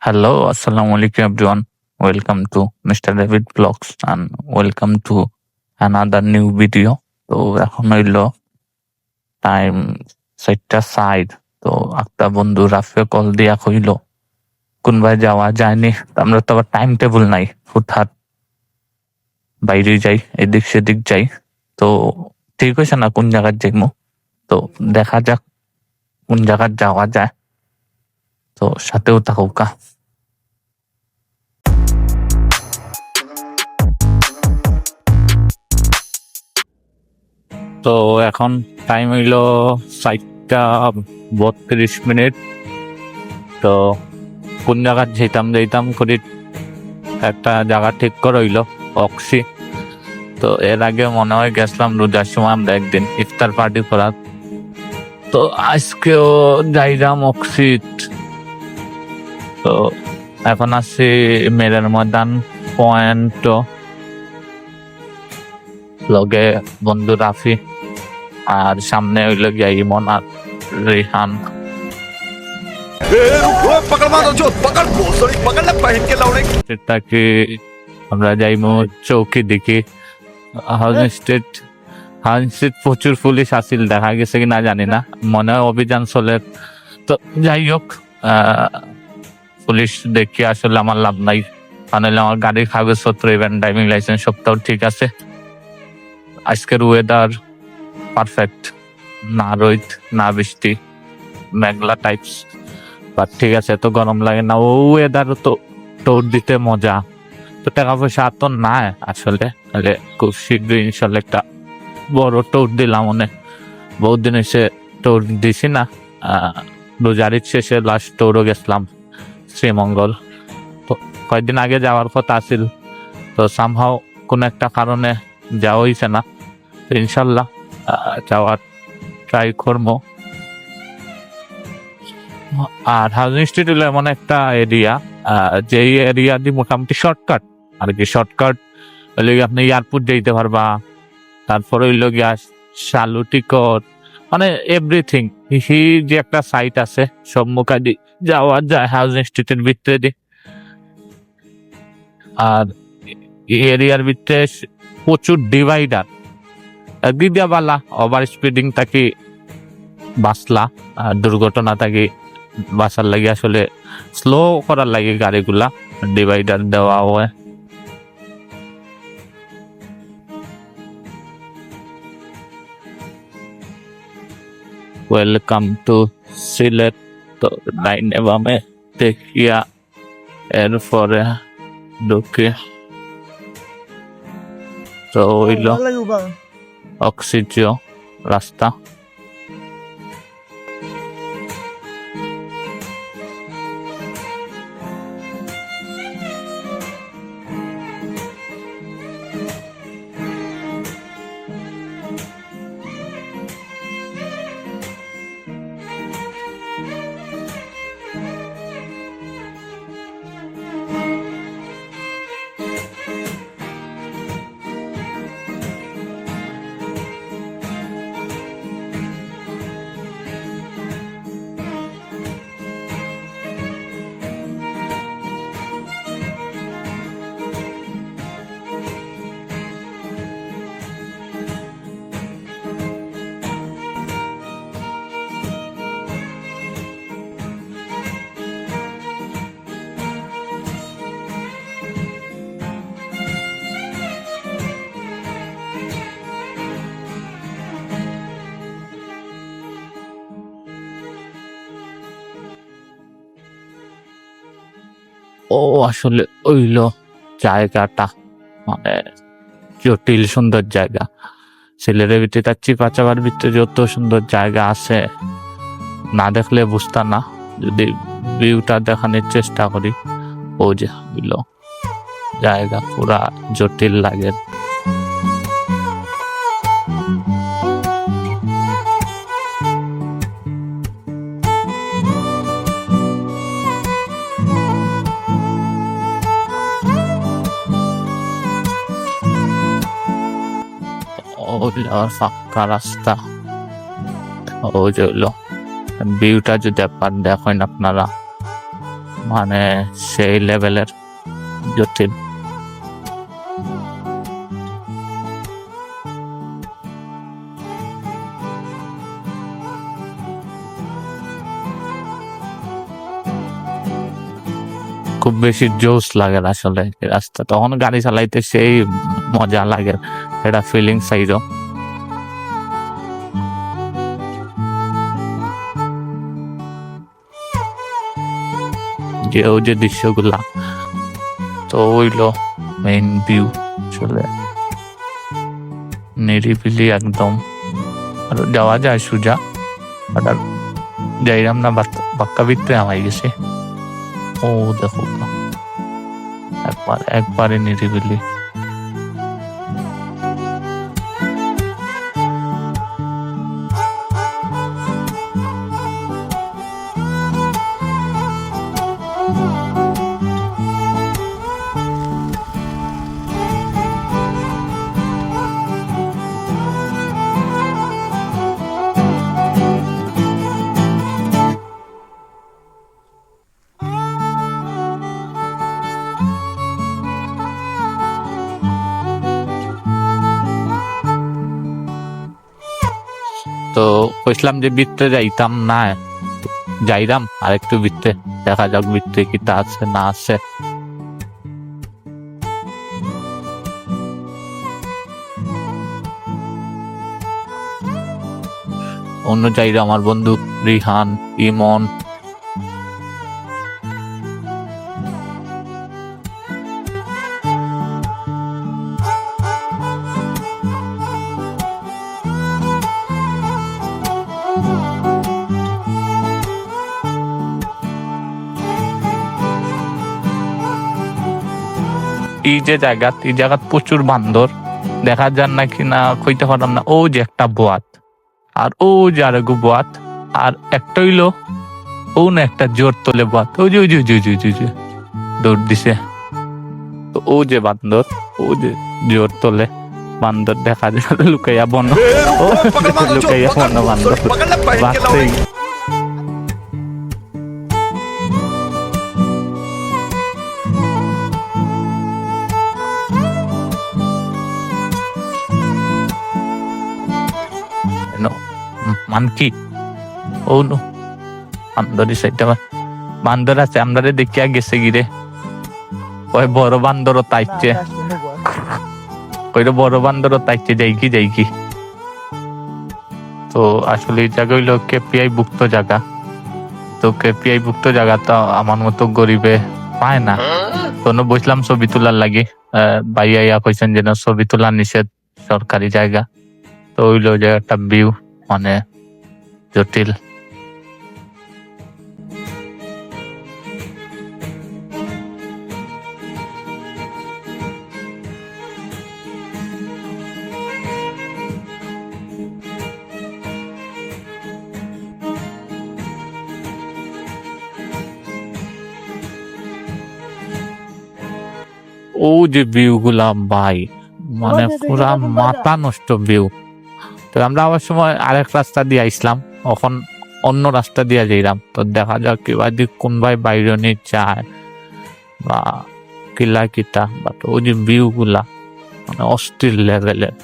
Hello, Assalamu alaikum everyone. Welcome to Mr. David Vlogs and welcome to another new video. তো এখন হইলো time 4:06। তো একটা বন্ধু রাফে কল দিয়া কইলো কোন ভাই যাওয়া যায়নি। তো আমরা তো আবার টাইম টেবিল নাই, হুটহাট বাইরে যাই, এদিক সেদিক যাই। তো ঠিক হয়েছে না কোন জায়গায় যাইমু। তো দেখা যাক কোন জায়গায় যাওয়া যায়। তো সাথেও থাকুকা। তো এখন টাইম হইলো 4:32। তো কোন জায়গা যেতাম করি একটা জায়গা ঠিক করে হইলো অক্সি। তো এর আগে মনে হয় গেছিলাম রোজার সময় আমরা একদিন ইফতার পার্টি করার। তো আজকেও যাইলাম অক্সিট। তো এখন আছি মেরের ময়দান পয়েন্ট, লগে বন্ধু রাফি আর সামনে হইলো গিয়া ইমন আর রিহান। তাকে আমরা যাইমু চৌকি দেখি। হাউজিং স্ট্রিট প্রচুর পুলিশ আসিল, দেখা গেছে কিনা জানি না, মনে হয় অভিযান চলে। তো যাই হোক, পুলিশ দেখি আসলে আমার লাভ নাই, কারণ আমার গাড়ির কাগজপত্র ইভেন ড্রাইভিং লাইসেন্স সবটাও ঠিক আছে। আজকের ওয়েদার পারফেক্ট, না রোদ না বৃষ্টি, মেঘলা টাইপস, বাট ঠিক আছে, এত গরম লাগে না। ও ওয়েদার তো ট্যুর দিতে মজা। তো টাকা পয়সা তো না আসলে, খুব শীঘ্রই ইনশাল্লাহ একটা বড় ট্যুর দিলাম। অনেক বহুত দিন এসে ট্যুর দিছি না। রোজার ঈদ শেষে লাস্ট ট্যুরও গেছিলাম শ্রীমঙ্গল। তো কয়েকদিন আগে যাওয়ার কথা আছিল, তো সামহাও কোনো একটা কারণে যাওয়া হয়েছে না। তো ইনশাল্লাহ যাওয়ার ট্রাই করবো। আর হাউজিং স্ট্রিট হলো এমন একটা এরিয়া, যেই এরিয়া দিয়ে মোটামুটি শর্টকাট আর কি। শর্টকাট হইলে আপনি এয়ারপোর্ট যেতে পারবা, তারপরে হইলো গিয়া শালুটিকর, মানে এভরিথিং। হি যে একটা সাইট আছে সব মুখাদি যাওয়া যায় হাউজিং স্ট্রিটের ভিতরে দিয়ে। আর এরিয়ার ভিতরে প্রচুর ডিভাইডার, একদিক দিয়া বালা ওভার স্পিডিং থাকি বাঁচলা, দুর্ঘটনা থাকি বাঁচার লাগে আসলে স্লো করার লাগে গাড়িগুলা, ডিভাইডার দেওয়া হয়। Welcome to Sylhet. তো ডাইনে বামে দেখিয়া এরপরে ঢুকে তো হইল অক্সিজেন রাস্তা। ও আসলে ওইলো জায়গাটা মানে জটিল সুন্দর জায়গা। সিলেটের ভিতরে তার চিপাচাবার ভিতরে যত সুন্দর জায়গা আছে, না দেখলে বুঝতা না। যদি ভিউটা দেখানোর চেষ্টা করি, ও যে হইলো জায়গা পুরা জটিল লাগে। ফাঁকা রাস্তা, ও যে হইলো ভিউটা যদি একবার দেখেন আপনারা, মানে সেই লেভেলের জটিল। খুব বেশি জোশ লাগে আসলে এই রাস্তা, তখন গাড়ি চালাইতে সেই মজা লাগে, এটা ফিলিং চাইরো। যে ওই যে দৃশ্যগুলা, তো ওইলো মেইন ভিউ, চলে নিরিবিলি একদম। আর যাওয়া যায় সোজা, আর যাইরাম না, বাক্কা ভিতরে আমায় গেছে। ও দেখো একবারে নিরিবিলি। তো কইছিলাম যে বৃত্তে যাইতাম না, যাইরাম আর একটু বৃত্তে, দেখা যাক বৃত্তে কি তা আছে না আছে। অন্য যাইরা আমার বন্ধু রিহান, ইমন, এই যে জায়গা, এই জায়গা প্রচুর বান্দর, দেখা যান না কি না কইতে পারলাম না। ও যে একটা বোয়াত, আর ও যে আরেকু বোয়াত, আর একটা হইলো ও না একটা জোর তোলে বোয়াত, ওই যে ওই যে ওই যে ওই যে দৌড় দিছে। তো ও যে বান্দর, ও যে জোর তোলে বান্দর, দেখা যায় লুকাইয়া বন, ও লুকাইয়া বন বান্দর বাঁচতেই। মানকি ও নো বান্দরি সাইডটা বান্দর আছে, আমরা দেখিয়া গেছে গিরে, ওই বড় বান্দরও তাইছে, ওইটা বড় বান্দরও তাইছে, যাইকি। তো আসলে এই জায়গা হইলো কেপিআই ভুক্ত জায়গা, তো কেপিআই ভুক্ত জায়গা তো আমার মতো গরিবে পায় না। তো বসলাম ছবি তোলার লাগি, ভাইয়া কইছেন যেন ছবি তোলার নিষেধ, সরকারি জায়গা। তো হইলো যে একটা ভিউ মানে জটিল। ও যে ভিউ গুলা ভাই, মানে পুরা মাথা নষ্ট ভিউ। তো আমরা আবার সময় আরেক রাস্তা দিয়ে আইসলাম, এখন অন্য রাস্তা দিয়ে যাইলাম। তো দেখা যাক কিবা দিক কোন ভাই বাইরে নিয়ে যায় বা কিলা কিতা, বাট ওই যে ভিউ গুলা মানে অস্থির লেভেলের।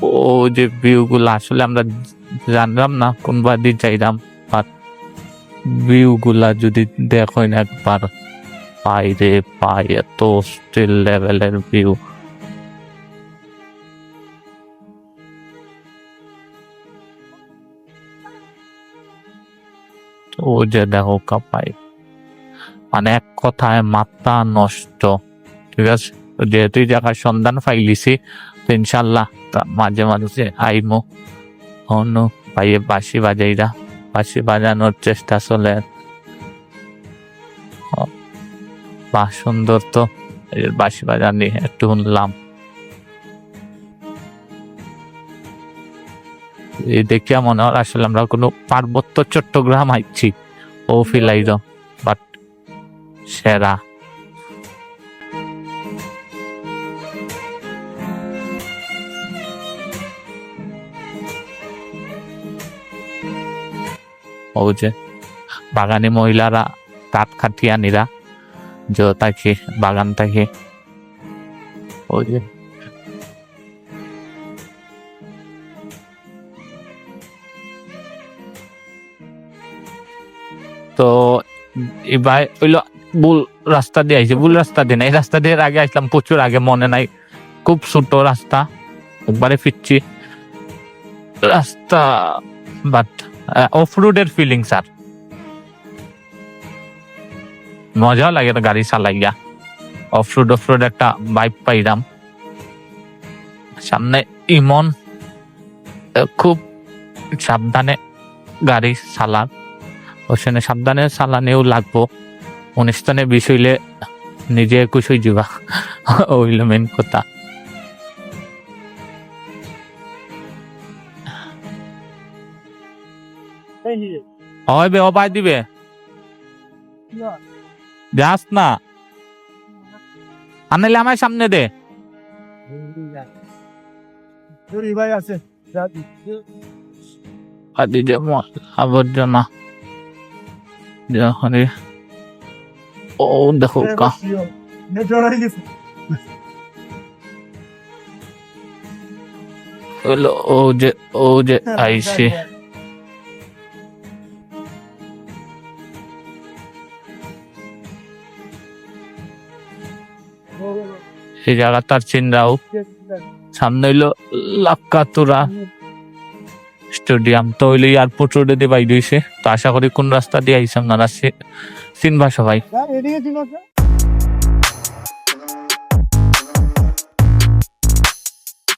ও যে ভিউ গুলা আসলে আমরা জানলাম না কোন বাদি যাইলাম, বাট ভিউ গুলা যদি দেখো না একবার, পাই রে পাই, এত স্টিল লেভেলের ভিউ। ও যে দেখো কাপাই, মানে এক কথায় মাথা নষ্ট। ঠিক আছে, যেহেতু এই জায়গার সন্ধান পাইলিছি, তো ইনশাল্লাহ মাঝে মাঝে আইমো অন্য ভাইয়ে বাঁশি বাজাইরা বাঁশি বাজানোর চেষ্টা চলে। বা সুন্দর তো বাঁশি বাজানি একটু শুনলাম, এই দেখিয়া মনে হয় আসলে আমরা কোনো পার্বত্য চট্টগ্রাম আইছি ও ফিলাইল, বাট সেরা। ও যে বাগানি মহিলারা কাঠ খাটিয়ানিরা যে থাকে বাগান থাকে, ও যে তো এবার হইলো ভুল রাস্তা দিয়ে আইছে, ভুল রাস্তা দিয়ে না, এই রাস্তা দিয়ে আগে আসলাম প্রচুর আগে, মনে নাই, খুব ছোট রাস্তা, একবারে ফিরছি রাস্তা, বাট অফ রোডের ফিলিং স্যার, মজা লাগে গাড়ি চালাইয়া, অফ রোড একটা বাইক পাইলাম সামনে, ইমন খুব সাবধানে গাড়ি চালান, ওখানে সাবধানে চালানেও লাগবো, 19 টনে 20 হইলে নিজে 21 হয়ে যাবা, ওইল মেন কথা। হবে ও বাই দিবে, যাস না আনাইলে আমার সামনে দে, আবর্জনা যখন ও দেখো কা ও যে আইসে এই জায়গাটার চিন্তাও, সামনে হইলো লাক্কাতুরা স্টেডিয়াম, তো হইলো এয়ারপোর্ট রোডে দিয়ে বাইর হইছে, তো আশা করি কোন রাস্তা দিয়ে আইসাম না চিনবা সবাই।